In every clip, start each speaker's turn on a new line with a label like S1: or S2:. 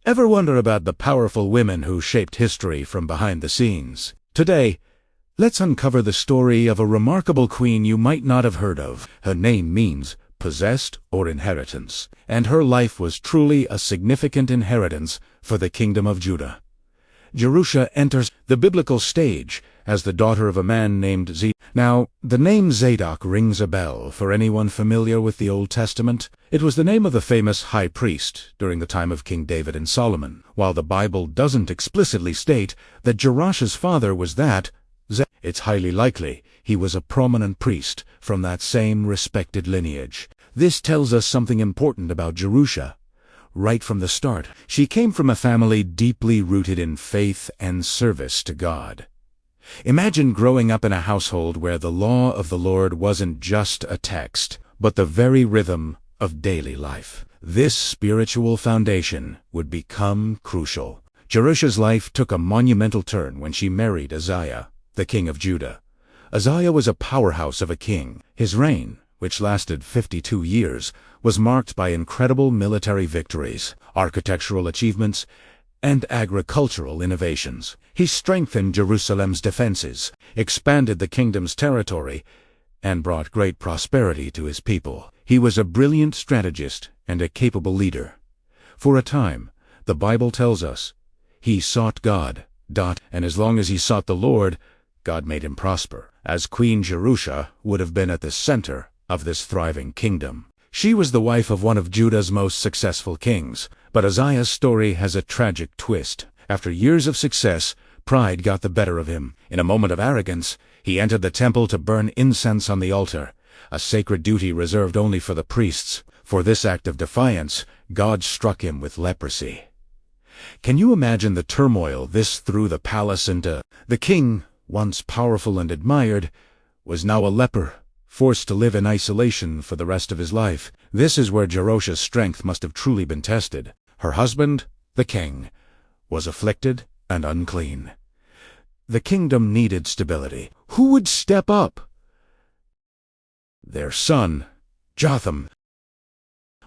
S1: Ever wonder about the powerful women who shaped history from behind the scenes? Today, let's uncover the story of a remarkable queen you might not have heard of. Her name means possessed or inheritance, and her life was truly a significant inheritance for the kingdom of Judah. Jerusha enters the biblical stage as the daughter of a man named Zadok. Now, the name Zadok rings a bell for anyone familiar with the Old Testament. It was the name of the famous high priest during the time of King David and Solomon. While the Bible doesn't explicitly state that Jerusha's father was that, it's highly likely he was a prominent priest from that same respected lineage. This tells us something important about Jerusha. Right from the start, she came from a family deeply rooted in faith and service to God. Imagine growing up in a household where the law of the Lord wasn't just a text, but the very rhythm of daily life. This spiritual foundation would become crucial. Jerusha's life took a monumental turn when she married Uzziah, the king of Judah. Uzziah was a powerhouse of a king. His reign, which lasted 52 years, was marked by incredible military victories, architectural achievements, and agricultural innovations. He strengthened Jerusalem's defenses, expanded the kingdom's territory, and brought great prosperity to his people. He was a brilliant strategist and a capable leader. For a time, the Bible tells us, he sought God, and as long as he sought the Lord, God made him prosper, as Queen Jerusha would have been at the center of this thriving kingdom. She was the wife of one of Judah's most successful kings, but Uzziah's story has a tragic twist. After years of success, pride got the better of him. In a moment of arrogance, he entered the temple to burn incense on the altar, a sacred duty reserved only for the priests. For this act of defiance, God struck him with leprosy. Can you imagine the turmoil this threw the palace into? The king, once powerful and admired, was now a leper, forced to live in isolation for the rest of his life. This is where Jerusha's strength must have truly been tested. Her husband, the king, was afflicted and unclean. The kingdom needed stability. Who would step up? Their son, Jotham.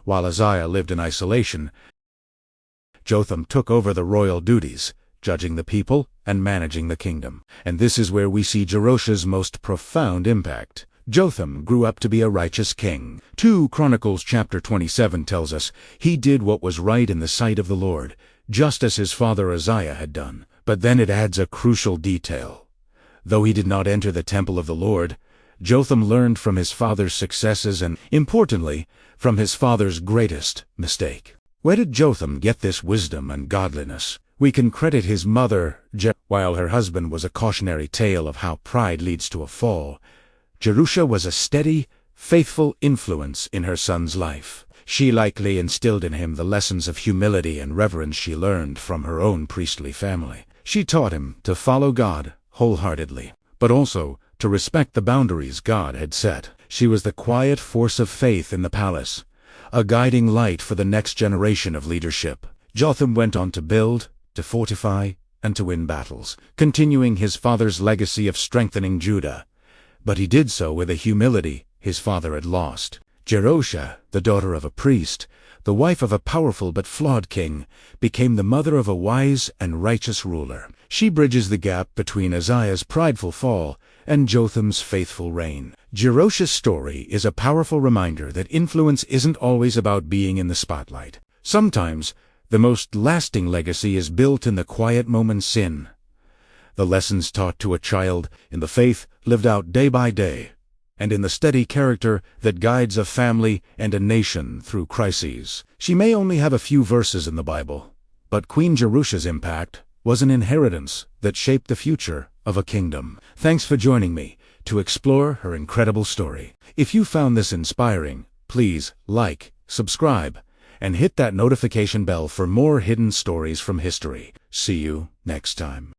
S1: While Uzziah lived in isolation, Jotham took over the royal duties, judging the people and managing the kingdom. And this is where we see Jerusha's most profound impact. Jotham grew up to be a righteous king. 2 Chronicles chapter 27 tells us, he did what was right in the sight of the Lord, just as his father Uzziah had done. But then it adds a crucial detail. Though he did not enter the temple of the Lord, Jotham learned from his father's successes and, importantly, from his father's greatest mistake. Where did Jotham get this wisdom and godliness? We can credit his mother, while her husband was a cautionary tale of how pride leads to a fall. Jerusha was a steady, faithful influence in her son's life. She likely instilled in him the lessons of humility and reverence she learned from her own priestly family. She taught him to follow God wholeheartedly, but also to respect the boundaries God had set. She was the quiet force of faith in the palace, a guiding light for the next generation of leadership. Jotham went on to build, to fortify, and to win battles, continuing his father's legacy of strengthening Judah. But he did so with a humility his father had lost. Jerusha, the daughter of a priest, the wife of a powerful but flawed king, became the mother of a wise and righteous ruler. She bridges the gap between Uzziah's prideful fall and Jotham's faithful reign. Jerusha's story is a powerful reminder that influence isn't always about being in the spotlight. Sometimes, the most lasting legacy is built in the quiet moments in the lessons taught to a child, in the faith lived out day by day, and in the steady character that guides a family and a nation through crises. She may only have a few verses in the Bible, but Queen Jerusha's impact was an inheritance that shaped the future of a kingdom. Thanks for joining me to explore her incredible story. If you found this inspiring, please like, subscribe, and hit that notification bell for more hidden stories from history. See you next time.